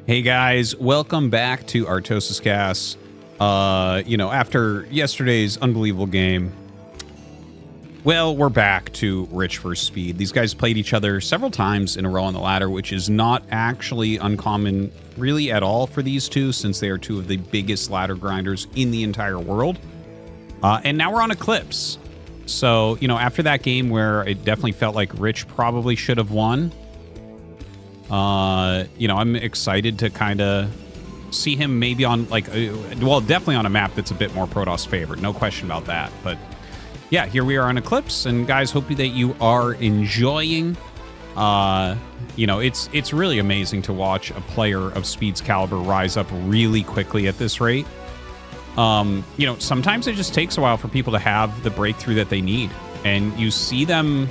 Hey guys, welcome back to ArtosisCasts. After yesterday's unbelievable game, well, we're back to Rich versus Speed. These guys played each other several times in a row on the ladder, which is not actually uncommon really at all for these two, since they are two of the biggest ladder grinders in the entire world. And now we're on Eclipse. So, after that game where it definitely felt like Rich probably should have won, I'm excited to kind of see him maybe on definitely on a map that's a bit more Protoss favored. No question about that. But yeah, here we are on Eclipse, and guys, hope that you are enjoying. It's really amazing to watch a player of Speed's caliber rise up really quickly at this rate. Sometimes it just takes a while for people to have the breakthrough that they need, and you see them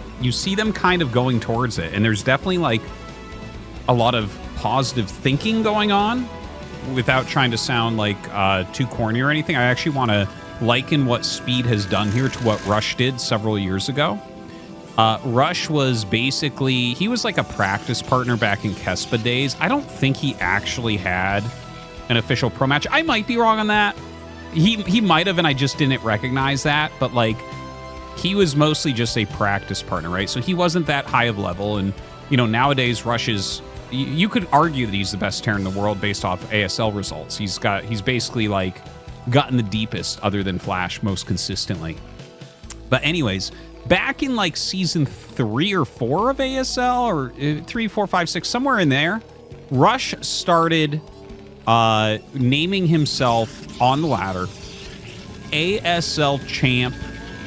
kind of going towards it. And there's definitely like a lot of positive thinking going on, without trying to sound like too corny or anything. I actually want to liken what Speed has done here to what Rush did several years ago. Rush was basically, he was like a practice partner back in Kespa days. I don't think he actually had an official pro match. I might be wrong on that. He might have, and I just didn't recognize that. But like, he was mostly just a practice partner, right? So he wasn't that high of level. And nowadays Rush is, you could argue that he's the best Terran in the world based off ASL results. He's basically like gotten the deepest other than Flash most consistently. But anyways, back in like season 3 or 4 of ASL, or 3, 4, 5, 6, somewhere in there, Rush started naming himself on the ladder ASL champ,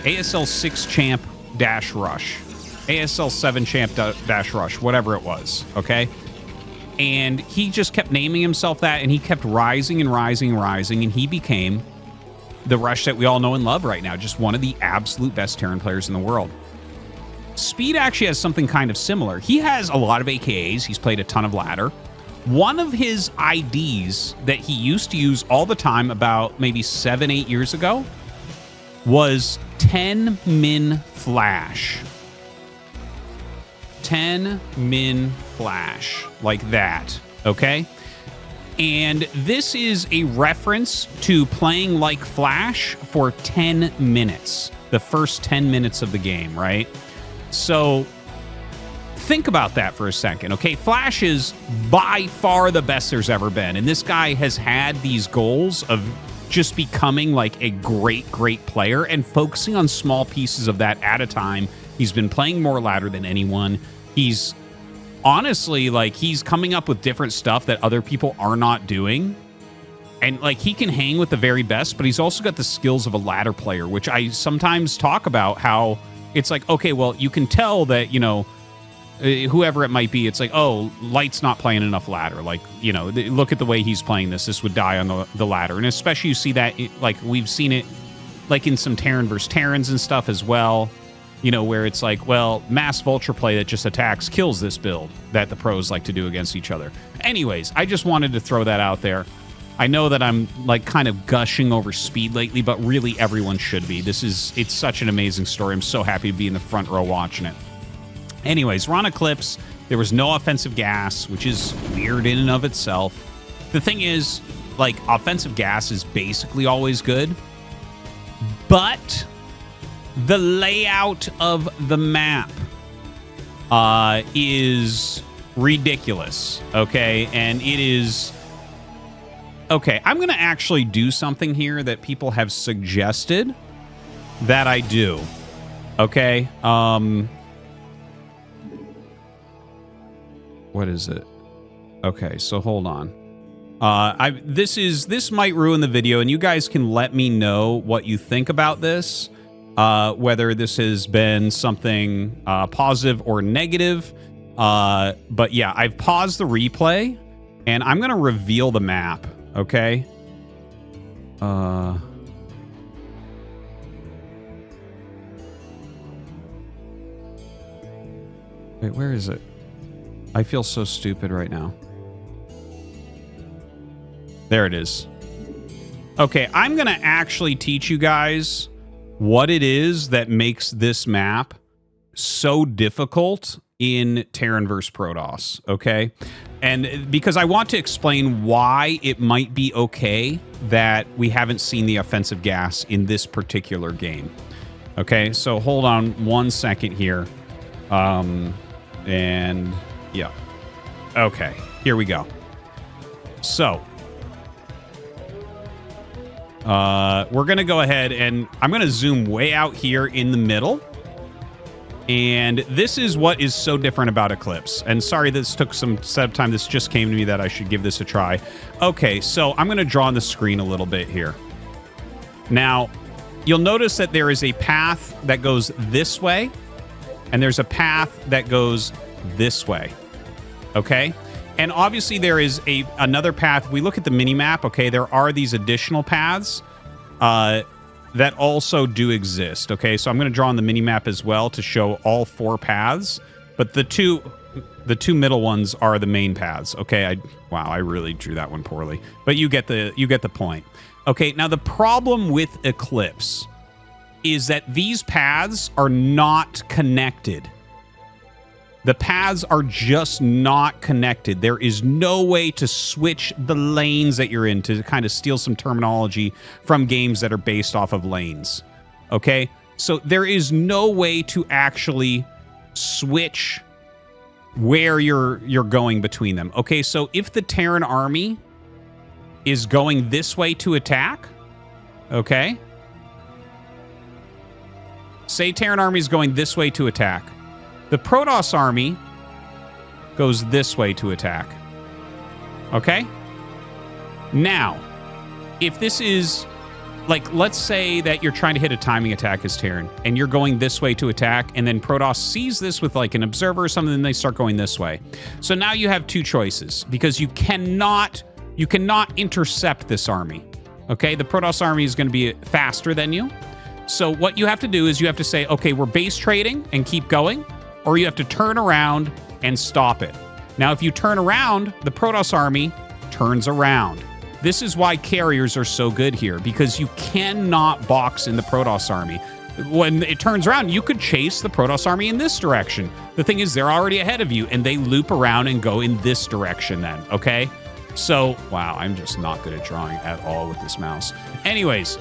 ASL 6 champ dash Rush, ASL 7 champ dash Rush, whatever it was, okay? And he just kept naming himself that, and he kept rising and rising and rising, and he became the Rush that we all know and love right now, just one of the absolute best Terran players in the world. Speed actually has something kind of similar. He has a lot of AKAs. He's played a ton of ladder. One of his IDs that he used to use all the time about maybe 7, 8 years ago was 10 min flash. 10 min flash, like that, okay? And this is a reference to playing like Flash for 10 minutes, the first 10 minutes of the game, right? So think about that for a second, okay? Flash is by far the best there's ever been, and this guy has had these goals of just becoming like a great player and focusing on small pieces of that at a time. He's been playing more ladder than anyone. He's honestly, like, he's coming up with different stuff that other people are not doing. And, like, he can hang with the very best, but he's also got the skills of a ladder player, which I sometimes talk about how it's like, okay, well, you can tell that, whoever it might be, it's like, oh, Light's not playing enough ladder. Like, look at the way he's playing this. This would die on the ladder. And especially you see that, like, we've seen it, like, in some Terran versus Terrans and stuff as well. Where it's like, well, mass vulture play that just attacks kills this build that the pros like to do against each other. Anyways, I just wanted to throw that out there. I know that I'm like kind of gushing over Speed lately, but really everyone should be. It's such an amazing story. I'm so happy to be in the front row watching it. Anyways, we're on Eclipse. There was no offensive gas, which is weird in and of itself. The thing is, like, offensive gas is basically always good, but the layout of the map is ridiculous, okay? And it is... Okay, I'm going to actually do something here that people have suggested that I do, okay? What is it? Okay, so hold on. This might ruin the video, and you guys can let me know what you think about this. Whether this has been something positive or negative. But yeah, I've paused the replay, and I'm going to reveal the map, okay? Wait, where is it? I feel so stupid right now. There it is. Okay, I'm going to actually teach you guys what it is that makes this map so difficult in Terran vs. Protoss, okay? And because I want to explain why it might be okay that we haven't seen the offensive gas in this particular game. Okay, so hold on 1 second here. And yeah. Okay, here we go. So, we're going to go ahead and I'm going to zoom way out here in the middle. And this is what is so different about Eclipse. And sorry, this took some setup time. This just came to me that I should give this a try. Okay, so I'm going to draw on the screen a little bit here. Now, you'll notice that there is a path that goes this way, and there's a path that goes this way. Okay? And obviously there is another path. If we look at the mini-map, okay, there are these additional paths that also do exist. Okay, so I'm going to draw on the mini-map as well to show all 4 paths, but the two middle ones are the main paths. Okay, wow, I really drew that one poorly, but you get the point. Okay, now the problem with Eclipse is that these paths are not connected. The paths are just not connected. There is no way to switch the lanes that you're in, to kind of steal some terminology from games that are based off of lanes. Okay? So there is no way to actually switch where you're going between them. Okay, so if the Terran army is going this way to attack, okay? Say Terran army is going this way to attack. The Protoss army goes this way to attack. Okay? Now, if this is, like, let's say that you're trying to hit a timing attack as Terran, and you're going this way to attack, and then Protoss sees this with, like, an observer or something, and they start going this way. So now you have 2 choices, because you cannot intercept this army. Okay? The Protoss army is going to be faster than you. So what you have to do is you have to say, okay, we're base trading and keep going, or you have to turn around and stop it. Now, if you turn around, the Protoss army turns around. This is why carriers are so good here, because you cannot box in the Protoss army. When it turns around, you could chase the Protoss army in this direction. The thing is, they're already ahead of you, and they loop around and go in this direction then, okay? So, wow, I'm just not good at drawing at all with this mouse. Anyways,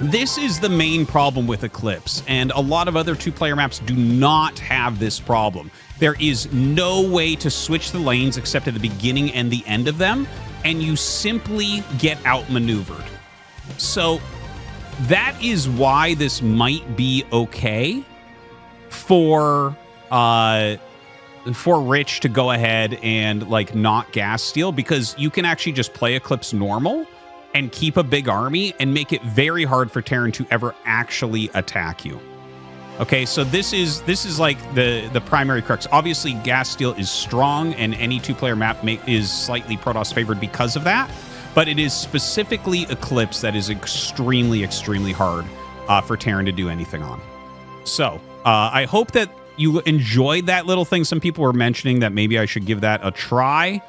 this is the main problem with Eclipse, and a lot of other 2-player maps do not have this problem. There is no way to switch the lanes except at the beginning and the end of them, and you simply get outmaneuvered. So that is why this might be okay for Rich to go ahead and, like, not gas steal, because you can actually just play Eclipse normal and keep a big army and make it very hard for Terran to ever actually attack you. Okay, so this is like the primary crux. Obviously, gas steal is strong, and any 2-player map is slightly Protoss favored because of that. But it is specifically Eclipse that is extremely, extremely hard for Terran to do anything on. So I hope that you enjoyed that little thing. Some people were mentioning that maybe I should give that a try.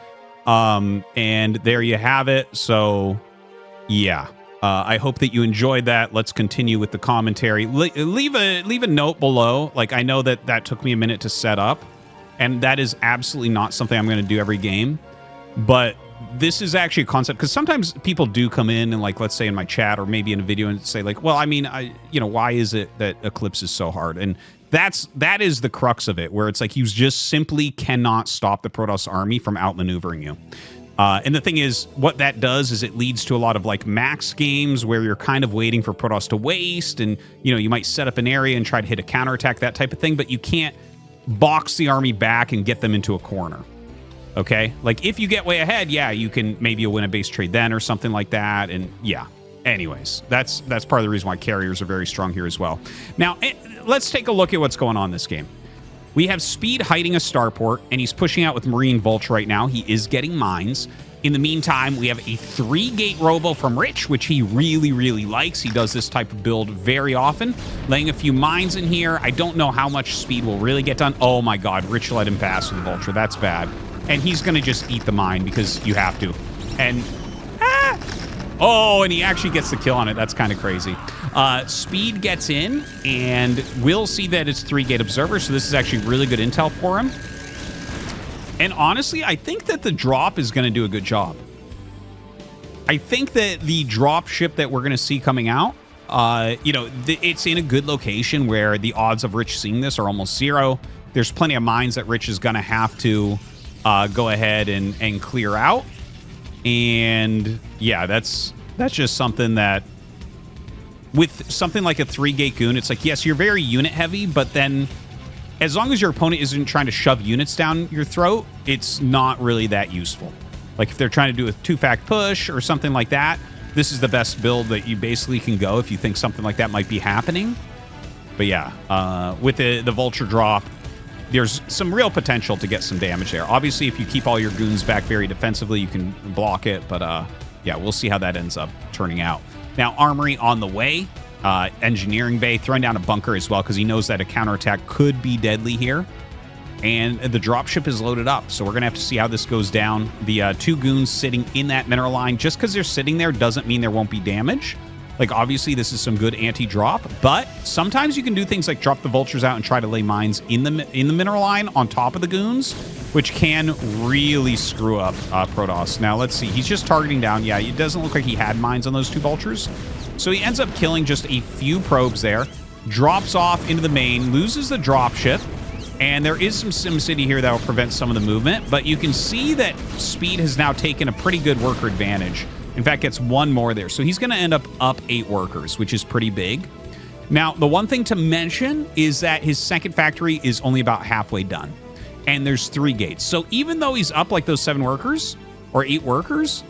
And there you have it. So yeah, I hope that you enjoyed that. Let's continue with the commentary. Leave a note below. Like, I know that took me a minute to set up, and that is absolutely not something I'm going to do every game. But this is actually a concept, because sometimes people do come in and, like, let's say in my chat or maybe in a video and say, like, well, I mean, why is it that Eclipse is so hard? And that is the crux of it, where it's like you just simply cannot stop the Protoss army from outmaneuvering you. And the thing is, what that does is it leads to a lot of, like, max games where you're kind of waiting for Protoss to waste, and, you might set up an area and try to hit a counterattack, that type of thing, but you can't box the army back and get them into a corner. Okay? Like, if you get way ahead, yeah, you can maybe win a base trade then or something like that, and yeah. Anyways, that's part of the reason why carriers are very strong here as well. Now, let's take a look at what's going on in this game. We have Speed hiding a starport, and he's pushing out with Marine Vulture right now. He is getting mines. In the meantime, we have a 3-gate robo from Rich, which he really, really likes. He does this type of build very often. Laying a few mines in here. I don't know how much Speed will really get done. Oh my god, Rich let him pass with the Vulture. That's bad. And he's going to just eat the mine because you have to. And Oh, and he actually gets the kill on it. That's kind of crazy. Speed gets in, and we'll see that it's 3-gate observer, so this is actually really good intel for him. And honestly, I think that the drop is going to do a good job. I think that the drop ship that we're going to see coming out, you know, it's in a good location where the odds of Rich seeing this are almost zero. There's plenty of mines that Rich is going to have to go ahead and clear out. And yeah, that's just something that with something like a 3-gate goon, it's like, yes, you're very unit heavy, but then as long as your opponent isn't trying to shove units down your throat, it's not really that useful. Like if they're trying to do a 2-fact push or something like that, this is the best build that you basically can go if you think something like that might be happening. But yeah, with the vulture drop, there's some real potential to get some damage there. Obviously, if you keep all your goons back very defensively, you can block it. But yeah, we'll see how that ends up turning out. Now, armory on the way. Engineering bay, throwing down a bunker as well because he knows that a counterattack could be deadly here. And the dropship is loaded up, so we're going to have to see how this goes down. The 2 goons sitting in that mineral line, just because they're sitting there doesn't mean there won't be damage. Like, obviously, this is some good anti-drop, but sometimes you can do things like drop the vultures out and try to lay mines in the mineral line on top of the goons, which can really screw up Protoss. Now, let's see. He's just targeting down. Yeah, it doesn't look like he had mines on those 2 vultures. So he ends up killing just a few probes there, drops off into the main, loses the dropship, and there is some SimCity here that will prevent some of the movement, but you can see that Speed has now taken a pretty good worker advantage. In fact, gets 1 more there. So he's going to end up 8 workers, which is pretty big. Now, the one thing to mention is that his second factory is only about halfway done, and there's 3 gates. So even though he's up like those 7 workers or 8 workers,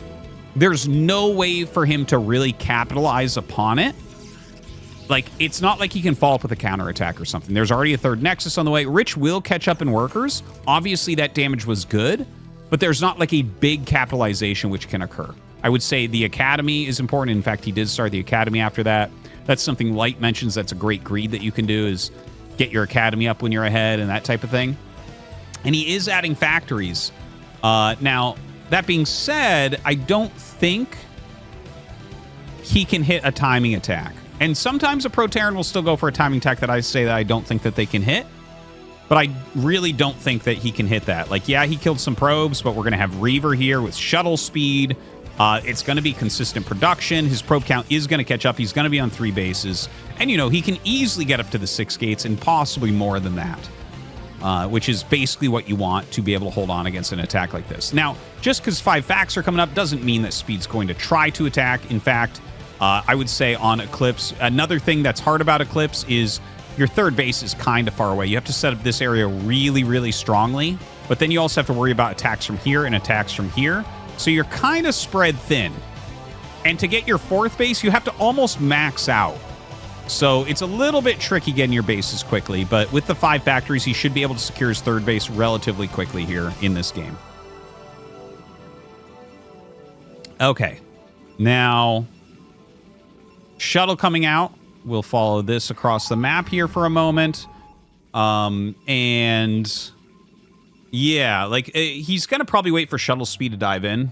there's no way for him to really capitalize upon it. Like, it's not like he can follow up with a counterattack or something. There's already a 3rd Nexus on the way. Rich will catch up in workers. Obviously, that damage was good, but there's not like a big capitalization which can occur. I would say the Academy is important. In fact, he did start the Academy after that. That's something Light mentions. That's a great greed that you can do, is get your Academy up when you're ahead and that type of thing. And he is adding factories. Now, that being said, I don't think he can hit a timing attack. And sometimes a Pro Terran will still go for a timing attack that I say that I don't think that they can hit. But I really don't think that he can hit that. Like, yeah, he killed some probes, but we're going to have Reaver here with shuttle speed. It's going to be consistent production. His probe count is going to catch up. He's going to be on 3 bases. And, you know, he can easily get up to the 6 gates and possibly more than that, which is basically what you want to be able to hold on against an attack like this. Now, just because 5 facts are coming up doesn't mean that Speed's going to try to attack. In fact, I would say on Eclipse, another thing that's hard about Eclipse is your 3rd base is kind of far away. You have to set up this area really, really strongly. But then you also have to worry about attacks from here and attacks from here. So you're kind of spread thin. And to get your 4th base, you have to almost max out. So it's a little bit tricky getting your bases quickly, but with the 5 factories, he should be able to secure his 3rd base relatively quickly here in this game. Okay. Now, shuttle coming out. We'll follow this across the map here for a moment. And yeah, like he's going to probably wait for shuttle speed to dive in.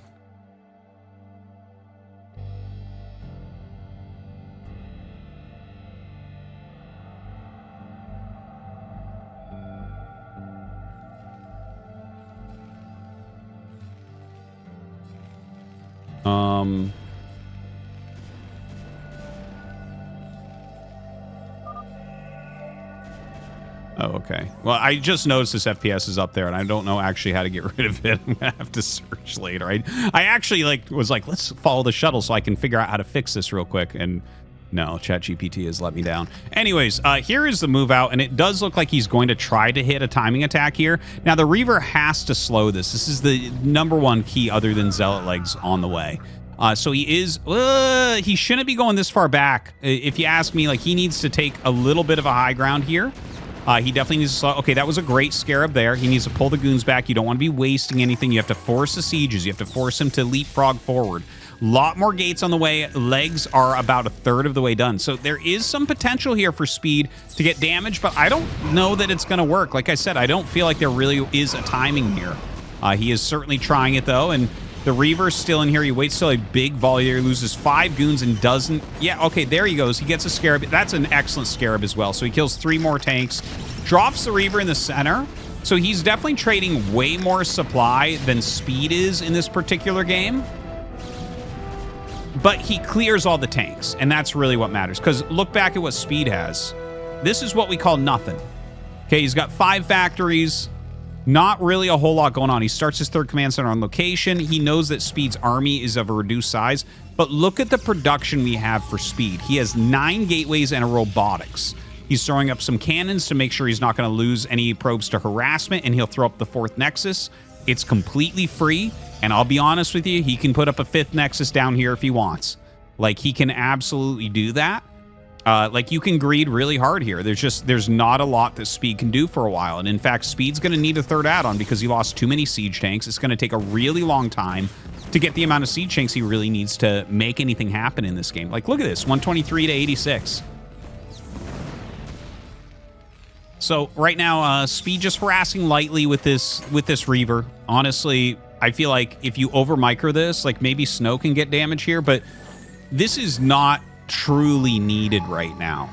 Oh, okay. Well, I just noticed this FPS is up there, and I don't know actually how to get rid of it. I'm gonna have to search later. I actually was like, let's follow the shuttle so I can figure out how to fix this real quick. And no, ChatGPT has let me down. Anyways, here is the move out, and it does look like he's going to try to hit a timing attack here. Now, the Reaver has to slow this. This is the #1 key other than Zealot Legs on the way. So he is, he shouldn't be going this far back. If you ask me, like, he needs to take a little bit of a high ground here. He definitely needs to slow. Okay, that was a great scarab there. He needs to pull the goons back. You don't want to be wasting anything. You have to force the sieges. You have to force him to leapfrog forward. Lot more gates on the way. Legs are about 1/3 of the way done. So there is some potential here for Speed to get damage, but I don't know that it's going to work. Like I said, I don't feel like there really is a timing here. He is certainly trying it, though, and The Reaver's still in here. He waits till a big volley there. He loses 5 goons and doesn't... Yeah, okay, there he goes. He gets a Scarab. That's an excellent Scarab as well. So he kills 3 more tanks. Drops the Reaver in the center. So he's definitely trading way more supply than Speed is in this particular game. But he clears all the tanks, and that's really what matters. Because look back at what Speed has. This is what we call nothing. Okay, he's got 5 factories. Not really a whole lot going on. He starts his 3rd command center on location. He knows that Speed's army is of a reduced size. But look at the production we have for Speed. He has 9 gateways and a robotics. He's throwing up some cannons to make sure he's not going to lose any probes to harassment, and he'll throw up the 4th Nexus. It's completely free, and I'll be honest with you, he can put up a 5th Nexus down here if he wants. Like, he can absolutely do that. Like, you can greed really hard here. There's not a lot that Speed can do for a while, and in fact, Speed's going to need a 3rd add-on because he lost too many siege tanks. It's going to take a really long time to get the amount of siege tanks he really needs to make anything happen in this game. Like, look at this, 123 to 86. So right now, Speed just harassing lightly with this Reaver. Honestly, I feel like if you over micro this, like maybe Snow can get damage here, but this is not truly needed right now.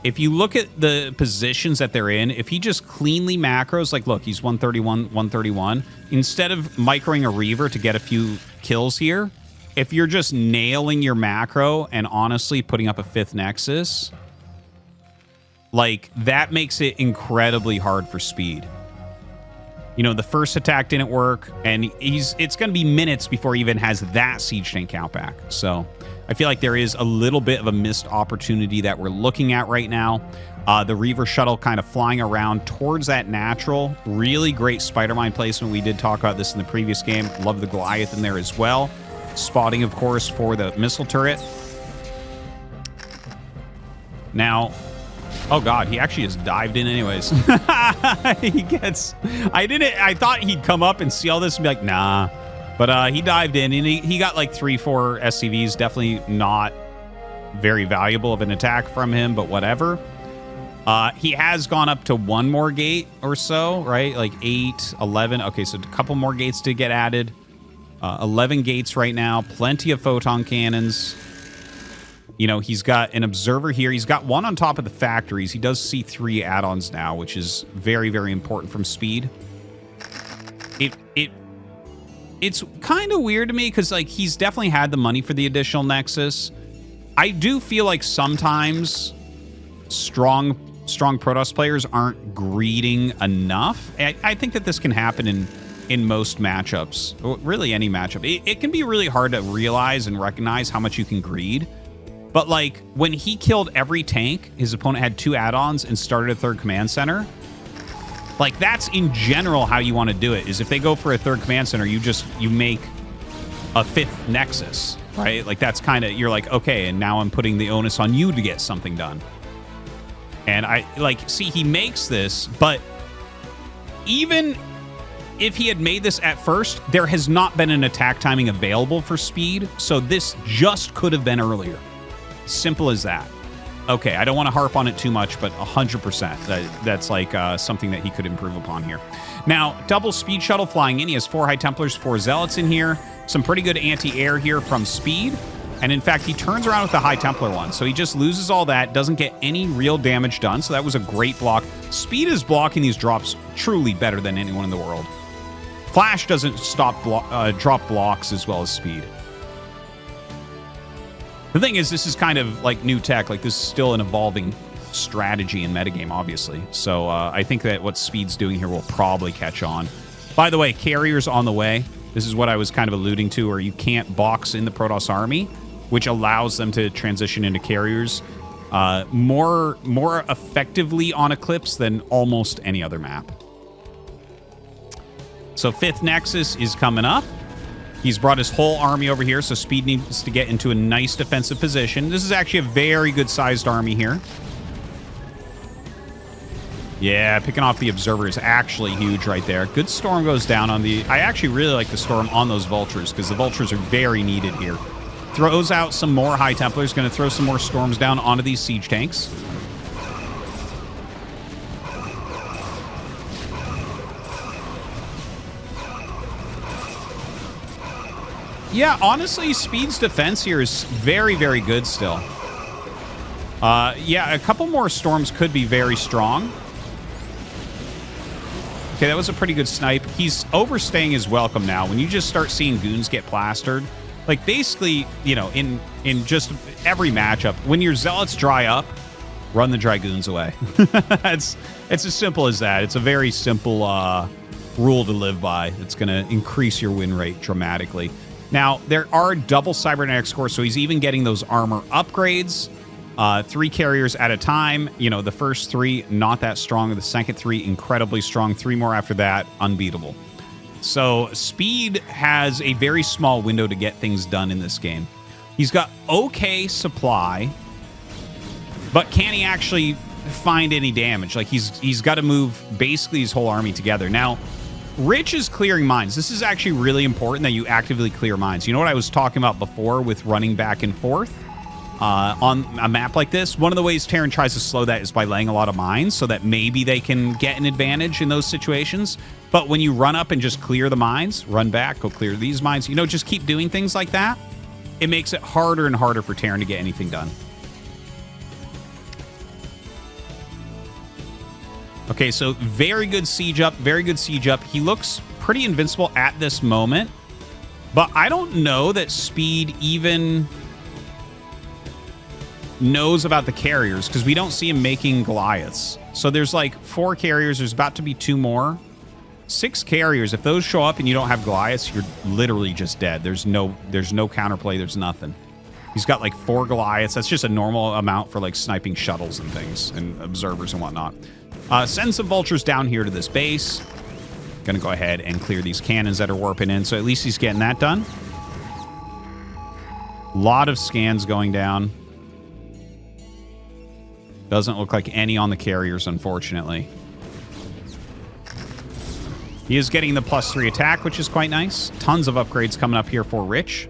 If you look at the positions that they're in, if he just cleanly macros, like look, he's 131, 131. Instead of microing a Reaver to get a few kills here, if you're just nailing your macro and honestly putting up a 5th Nexus, like, that makes it incredibly hard for Speed. You know, the first attack didn't work, and it's going to be minutes before he even has that siege tank count back. So, I feel like there is a little bit of a missed opportunity that we're looking at right now. The Reaver shuttle kind of flying around towards that natural. Really great spider mine placement. We did talk about this in the previous game. Love the Goliath in there as well. Spotting, of course, for the missile turret. Now... Oh god, he actually just dived in anyways. I thought he'd come up and see all this and be like, nah. But he dived in and he got like 3-4 SCVs. Definitely not very valuable of an attack from him, but whatever. He has gone up to 1 more gate or so, right? Like 8, 11. Okay, so a couple more gates to get added. 11 gates right now. Plenty of photon cannons. You know, he's got an observer here. He's got 1 on top of the factories. He does see 3 add-ons now, which is very, very important from Speed. It's kind of weird to me because, like, he's definitely had the money for the additional Nexus. I do feel like sometimes strong Protoss players aren't greeding enough. I think that this can happen in most matchups, or really any matchup. It can be really hard to realize and recognize how much you can greed. But, like, when he killed every tank, his opponent had 2 add-ons and started a 3rd command center. Like, that's in general how you want to do it, is if they go for a 3rd command center, you make a 5th Nexus, right? Like, that's kind of, you're like, okay, and now I'm putting the onus on you to get something done. And see, he makes this, but even if he had made this at first, there has not been an attack timing available for Speed, so this just could have been earlier. Simple as that. Okay, I don't want to harp on it too much, but 100%. That's like something that he could improve upon here. Now, double Speed shuttle flying in. He has 4 High Templars, 4 Zealots in here. Some pretty good anti-air here from Speed. And in fact, he turns around with the High Templar one. So he just loses all that, doesn't get any real damage done. So that was a great block. Speed is blocking these drops truly better than anyone in the world. Flash doesn't drop blocks as well as Speed. The thing is, this is kind of like new tech. Like, this is still an evolving strategy in metagame, obviously. So I think that what Speed's doing here will probably catch on. By the way, carriers on the way. This is what I was kind of alluding to, where you can't box in the Protoss army, which allows them to transition into carriers more effectively on Eclipse than almost any other map. So 5th Nexus is coming up. He's brought his whole army over here, so Speed needs to get into a nice defensive position. This is actually a very good-sized army here. Yeah, picking off the Observer is actually huge right there. Good Storm goes down on the... I actually really like the Storm on those Vultures, because the Vultures are very needed here. Throws out some more High Templars, going to throw some more Storms down onto these Siege Tanks. Yeah, honestly, Speed's defense here is very, very good still. Yeah, a couple more storms could be very strong. Okay, that was a pretty good snipe. He's overstaying his welcome now. When you just start seeing goons get plastered, like basically, you know, in just every matchup, when your zealots dry up, run the dragoons away. It's as simple as that. It's a very simple rule to live by. It's going to increase your win rate dramatically. Now, there are double cybernetics cores, so he's even getting those armor upgrades. 3 carriers at a time. You know, the first 3, not that strong. The second 3, incredibly strong. 3 more after that, unbeatable. So Speed has a very small window to get things done in this game. He's got okay supply, but can he actually find any damage? Like, he's got to move basically his whole army together. Now, Rich is clearing mines. This is actually really important that you actively clear mines. You know what I was talking about before with running back and forth? On a map like this, one of the ways Terran tries to slow that is by laying a lot of mines so that maybe they can get an advantage in those situations. But when you run up and just clear the mines, run back, go clear these mines, you know, just keep doing things like that, it makes it harder and harder for Terran to get anything done. Okay, so very good siege up, very good siege up. He looks pretty invincible at this moment, but I don't know that Speed even knows about the carriers because we don't see him making Goliaths. So there's like 4 carriers. There's about to be 2 more. 6 carriers. If those show up and you don't have Goliaths, you're literally just dead. There's no counterplay. There's nothing. He's got like 4 Goliaths. That's just a normal amount for like sniping shuttles and things and observers and whatnot. Send some vultures down here to this base. Gonna go ahead and clear these cannons that are warping in. So at least he's getting that done. Lot of scans going down. Doesn't look like any on the carriers, unfortunately. He is getting the +3 attack, which is quite nice. Tons of upgrades coming up here for Rich.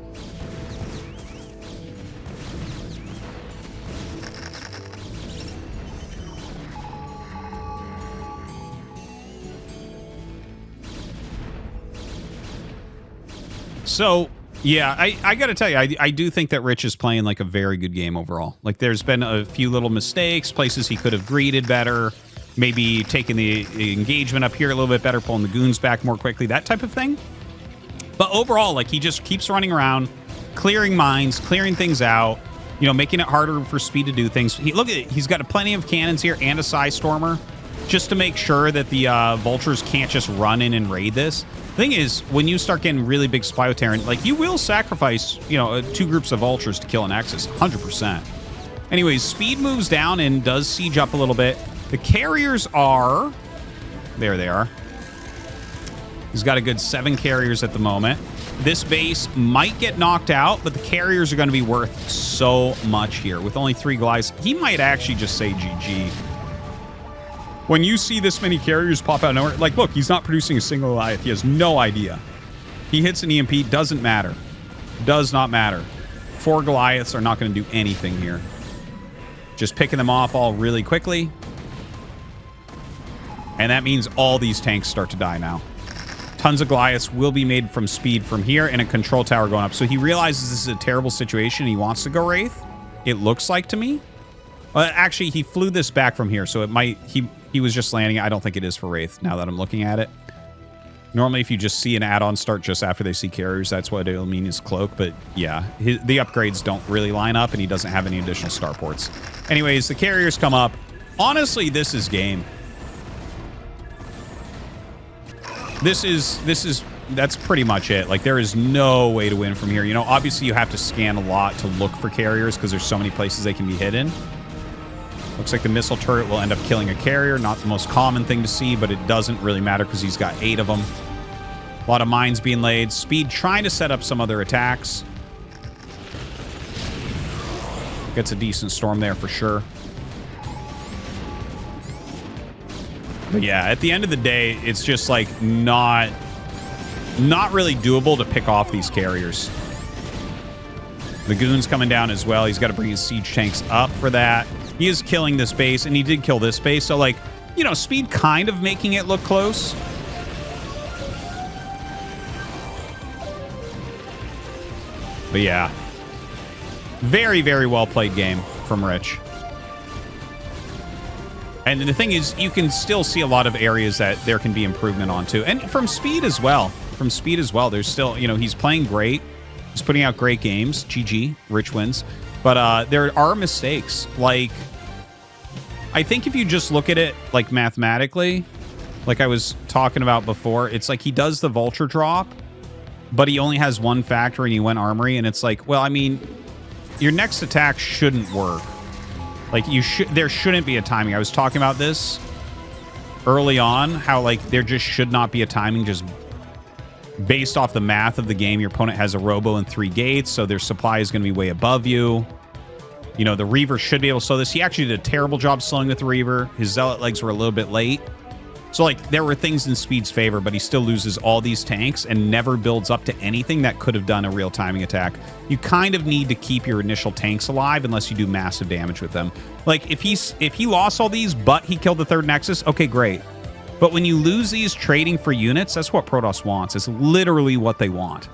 So, yeah, I got to tell you, I do think that Rich is playing like a very good game overall. Like, there's been a few little mistakes, places he could have greeted better, maybe taking the engagement up here a little bit better, pulling the goons back more quickly, that type of thing. But overall, like, he just keeps running around, clearing mines, clearing things out, you know, making it harder for Speed to do things. Look at it, he's got plenty of cannons here and a Psystormer just to make sure that the vultures can't just run in and raid this. Thing is, when you start getting really big supply Terran, like, you will sacrifice, you know, 2 groups of vultures to kill an Nexus, 100%. Anyways, Speed moves down and does siege up a little bit. The carriers are... There they are. He's got a good 7 carriers at the moment. This base might get knocked out, but the carriers are going to be worth so much here. With only 3 Goliaths, he might actually just say GG. When you see this many carriers pop out of nowhere, like, look, he's not producing a single Goliath. He has no idea. He hits an EMP, doesn't matter. Does not matter. 4 Goliaths are not going to do anything here. Just picking them off all really quickly. And that means all these tanks start to die now. Tons of Goliaths will be made from Speed from here and a control tower going up. So he realizes this is a terrible situation. He wants to go Wraith. It looks like to me. Actually, he flew this back from here, so it might... He was just landing. I don't think it is for Wraith, now that I'm looking at it. Normally, if you just see an add-on start just after they see carriers, that's what it'll mean is Cloak. But yeah, the upgrades don't really line up, and he doesn't have any additional starports. Anyways, the carriers come up. Honestly, this is game. That's pretty much it. Like, there is no way to win from here. You know, obviously, you have to scan a lot to look for carriers because there's so many places they can be hidden. Looks like the missile turret will end up killing a carrier. Not the most common thing to see, but it doesn't really matter because he's got 8 of them. A lot of mines being laid. Speed trying to set up some other attacks. Gets a decent storm there for sure. But yeah, at the end of the day, it's just like not really doable to pick off these carriers. The goon's coming down as well. He's got to bring his siege tanks up for that. He is killing this base, and he did kill this base. So, like, you know, Speed kind of making it look close. But yeah. Very, very well played game from Rich. And the thing is, you can still see a lot of areas that there can be improvement on too. And from speed as well. From speed as well. There's still, you know, he's playing great. He's putting out great games. GG. Rich wins. But there are mistakes. Like, I think if you just look at it, like, mathematically, like I was talking about before, it's like he does the vulture drop, but he only has one factor and he went armory. And it's like, well, I mean, your next attack shouldn't work. Like, there shouldn't be a timing. I was talking about this early on, how, like, there just should not be a timing just based off the math of the game. Your opponent has a robo and 3 gates, so their supply is going to be way above you. You know, the Reaver should be able to slow this. He actually did a terrible job slowing with the Reaver. His Zealot legs were a little bit late. So, like, there were things in Speed's favor, but he still loses all these tanks and never builds up to anything that could have done a real timing attack. You kind of need to keep your initial tanks alive unless you do massive damage with them. Like, if he lost all these, but he killed the 3rd Nexus, okay, great. But when you lose these trading for units, that's what Protoss wants. It's literally what they want.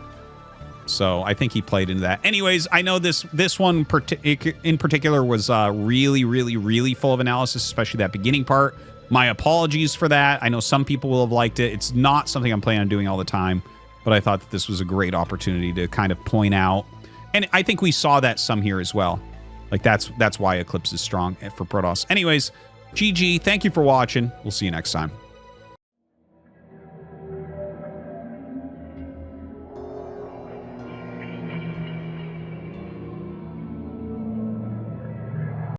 So I think he played into that. Anyways, I know this one in particular was really, really, really full of analysis, especially that beginning part. My apologies for that. I know some people will have liked it. It's not something I'm planning on doing all the time, but I thought that this was a great opportunity to kind of point out. And I think we saw that some here as well. Like, that's why Eclipse is strong for Protoss. Anyways, GG. Thank you for watching. We'll see you next time.